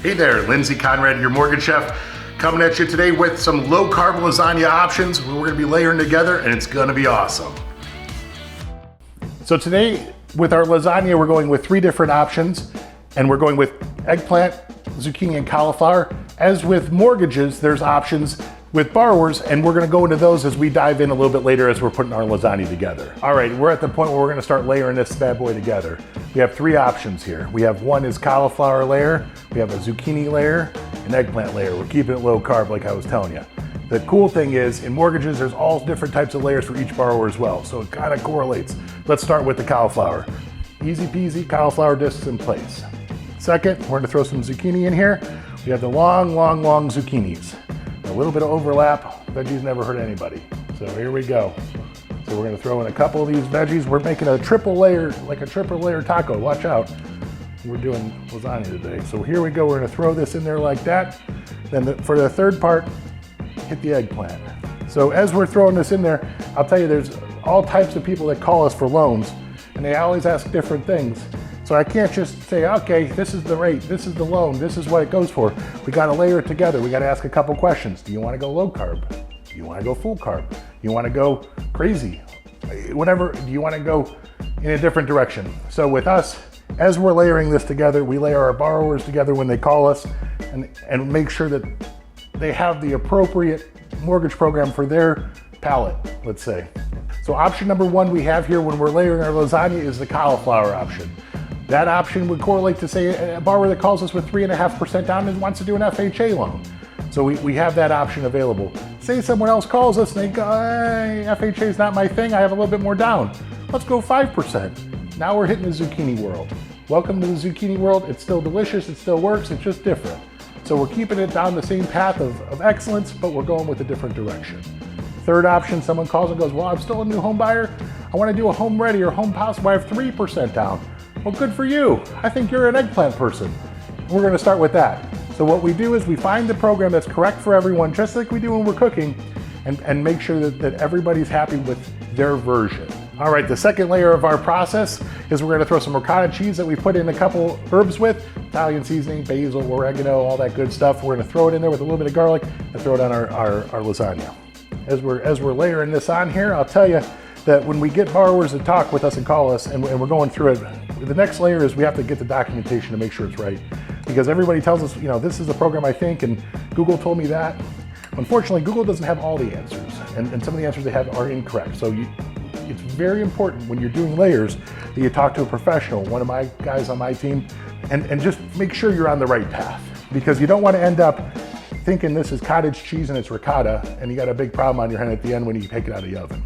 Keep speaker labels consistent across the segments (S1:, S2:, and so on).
S1: Hey there, Lindsey, Conrad, your mortgage chef, coming at you today with some low-carb lasagna options we're gonna be layering together, and it's gonna be awesome. So today, with our lasagna, we're going with 3 different options, and we're going with eggplant, zucchini, and cauliflower. As with mortgages, there's options with borrowers, and we're gonna go into those as we dive in a little bit later as we're putting our lasagna together. All right, we're at the point where we're gonna start layering this bad boy together. We have 3 options here. We have one is cauliflower layer, we have a zucchini layer, an eggplant layer. We're keeping it low carb like I was telling you. The cool thing is, in mortgages, there's all different types of layers for each borrower as well, so it kind of correlates. Let's start with the cauliflower. Easy peasy, cauliflower discs in place. Second, we're gonna throw some zucchini in here. We have the long zucchinis. A little bit of overlap, veggies never hurt anybody. So here we go. So we're gonna throw in a couple of these veggies. We're making a triple layer, like a triple layer taco, watch out. We're doing lasagna today. So here we go, we're gonna throw this in there like that. Then for the third part, hit the eggplant. So as we're throwing this in there, I'll tell you there's all types of people that call us for loans, and they always ask different things. So I can't just say, okay, this is the rate, this is the loan, this is what it goes for. We gotta layer it together. We gotta ask a couple questions. Do you wanna go low carb? Do you wanna go full carb? Do you wanna go crazy? Whatever, do you wanna go in a different direction? So with us, as we're layering this together, we layer our borrowers together when they call us and make sure that they have the appropriate mortgage program for their palate, let's say. So option number 1 we have here when we're layering our lasagna is the cauliflower option. That option would correlate to, say, a borrower that calls us with 3.5% down and wants to do an FHA loan. So we have that option available. Say someone else calls us and they go, hey, FHA is not my thing, I have a little bit more down. Let's go 5%. Now we're hitting the zucchini world. Welcome to the zucchini world. It's still delicious, it still works, it's just different. So we're keeping it down the same path of excellence, but we're going with a different direction. Third option, someone calls and goes, well, I'm still a new home buyer. I want to do a home ready or home possible. I have 3% down. Well, good for you. I think you're an eggplant person. We're going to start with that. So what we do is we find the program that's correct for everyone, just like we do when we're cooking, and make sure that everybody's happy with their version. All right, the second layer of our process is we're going to throw some ricotta cheese that we put in a couple herbs with, Italian seasoning, basil, oregano, all that good stuff. We're going to throw it in there with a little bit of garlic and throw it on our lasagna. As we're layering this on here, I'll tell you that when we get borrowers to talk with us and call us and we're going through it, the next layer is we have to get the documentation to make sure it's right. Because everybody tells us, you know, this is the program I think, and Google told me that. Unfortunately, Google doesn't have all the answers, and some of the answers they have are incorrect. So it's very important when you're doing layers that you talk to a professional, one of my guys on my team, and just make sure you're on the right path. Because you don't want to end up thinking this is cottage cheese and it's ricotta, and you got a big problem on your hand at the end when you take it out of the oven.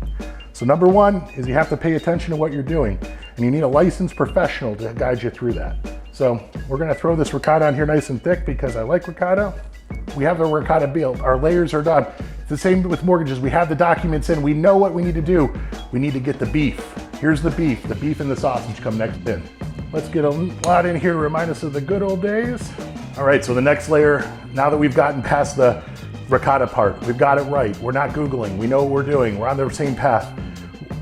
S1: So number 1 is you have to pay attention to what you're doing, and you need a licensed professional to guide you through that. So we're gonna throw this ricotta on here nice and thick because I like ricotta. We have the ricotta built, our layers are done. It's the same with mortgages. We have the documents in, we know what we need to do. We need to get the beef. Here's the beef and the sausage come next in. Let's get a lot in here to remind us of the good old days. All right, so the next layer, now that we've gotten past the ricotta part, we've got it right. We're not Googling, we know what we're doing. We're on the same path.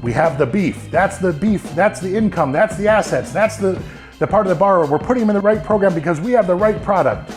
S1: We have the beef, that's the income, that's the assets, that's the part of the borrower. We're putting them in the right program because we have the right product.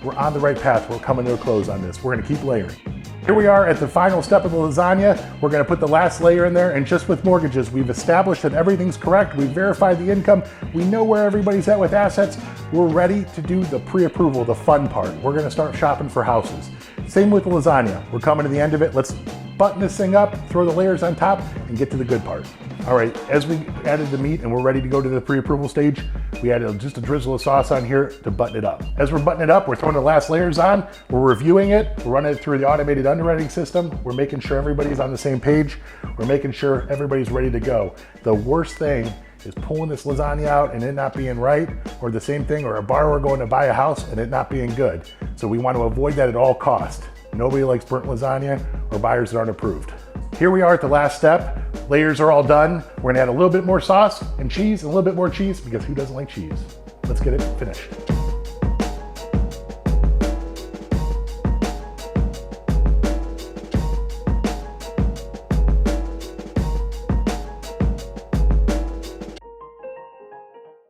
S1: We're on the right path. We're coming to a close on this. We're gonna keep layering. Here we are at the final step of the lasagna. We're gonna put the last layer in there, and just with mortgages, we've established that everything's correct. We've verified the income. We know where everybody's at with assets. We're ready to do the pre-approval, the fun part. We're gonna start shopping for houses. Same with the lasagna. We're coming to the end of it. Let's button this thing up, throw the layers on top, and get to the good part. All right, as we added the meat and we're ready to go to the pre-approval stage, we added just a drizzle of sauce on here to button it up. As we're buttoning it up, we're throwing the last layers on, we're reviewing it, we're running it through the automated underwriting system, we're making sure everybody's on the same page, we're making sure everybody's ready to go. The worst thing is pulling this lasagna out and it not being right, or the same thing, or a borrower going to buy a house and it not being good. So we want to avoid that at all costs. Nobody likes burnt lasagna or buyers that aren't approved. Here we are at the last step. Layers are all done. We're gonna add a little bit more sauce and cheese, and a little bit more cheese, because who doesn't like cheese? Let's get it finished.